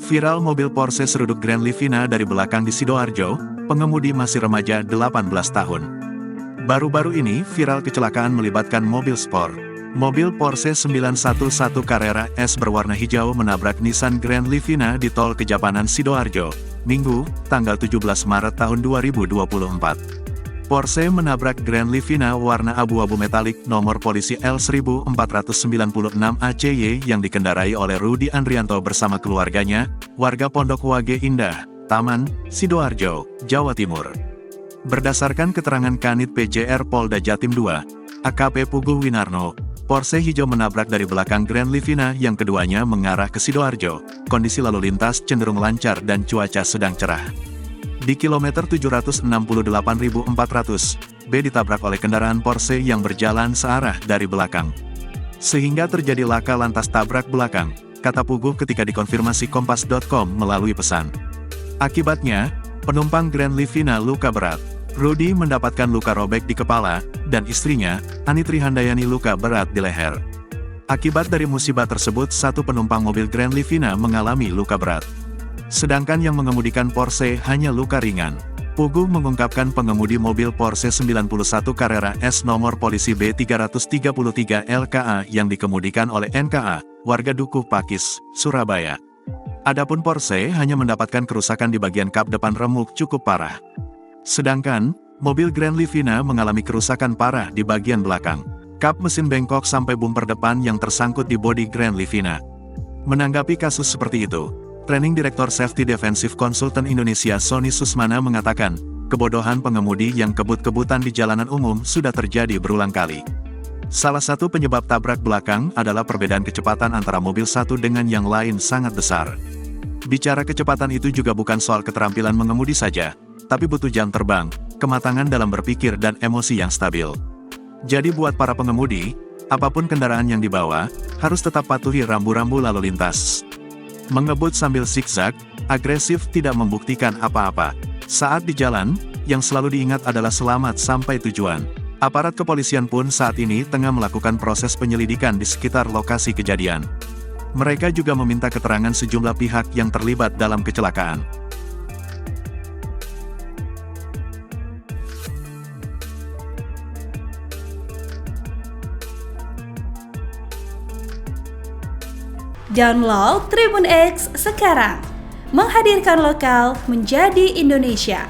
Viral mobil Porsche seruduk Grand Livina dari belakang di Sidoarjo, pengemudi masih remaja 18 tahun. Baru-baru ini viral kecelakaan melibatkan mobil sport. Mobil Porsche 911 Carrera S berwarna hijau menabrak Nissan Grand Livina di Tol Kejapanan Sidoarjo, Minggu, tanggal 17 Maret tahun 2024. Porsche menabrak Grand Livina warna abu-abu metalik nomor polisi L1496 ACY yang dikendarai oleh Rudi Andrianto bersama keluarganya, warga Pondok Wage Indah, Taman, Sidoarjo, Jawa Timur. Berdasarkan keterangan Kanit PJR Polda Jatim II, AKP Puguh Winarno, Porsche hijau menabrak dari belakang Grand Livina yang keduanya mengarah ke Sidoarjo. Kondisi lalu lintas cenderung lancar dan cuaca sedang cerah. Di kilometer 768.400, B ditabrak oleh kendaraan Porsche yang berjalan searah dari belakang. Sehingga terjadi laka lantas tabrak belakang, kata Puguh ketika dikonfirmasi Kompas.com melalui pesan. Akibatnya, penumpang Grand Livina luka berat. Rudi mendapatkan luka robek di kepala, dan istrinya, Anitri Handayani luka berat di leher. Akibat dari musibah tersebut, satu penumpang mobil Grand Livina mengalami luka berat. Sedangkan yang mengemudikan Porsche hanya luka ringan. Puguh mengungkapkan pengemudi mobil Porsche 91 Carrera S nomor polisi B333 LKA yang dikemudikan oleh NKA, warga Dukuh Pakis, Surabaya. Adapun Porsche hanya mendapatkan kerusakan di bagian kap depan remuk cukup parah. Sedangkan, mobil Grand Livina mengalami kerusakan parah di bagian belakang. Kap mesin bengkok sampai bumper depan yang tersangkut di bodi Grand Livina. Menanggapi kasus seperti itu, Training Director Safety Defensive Consultant Indonesia Sony Susmana mengatakan, kebodohan pengemudi yang kebut-kebutan di jalanan umum sudah terjadi berulang kali. Salah satu penyebab tabrak belakang adalah perbedaan kecepatan antara mobil satu dengan yang lain sangat besar. Bicara kecepatan itu juga bukan soal keterampilan mengemudi saja, tapi butuh jam terbang, kematangan dalam berpikir dan emosi yang stabil. Jadi buat para pengemudi, apapun kendaraan yang dibawa, harus tetap patuhi rambu-rambu lalu lintas. Mengebut sambil zigzag, agresif tidak membuktikan apa-apa. Saat di jalan, yang selalu diingat adalah selamat sampai tujuan. Aparat kepolisian pun saat ini tengah melakukan proses penyelidikan di sekitar lokasi kejadian. Mereka juga meminta keterangan sejumlah pihak yang terlibat dalam kecelakaan. Download Tribun X sekarang, menghadirkan lokal menjadi Indonesia.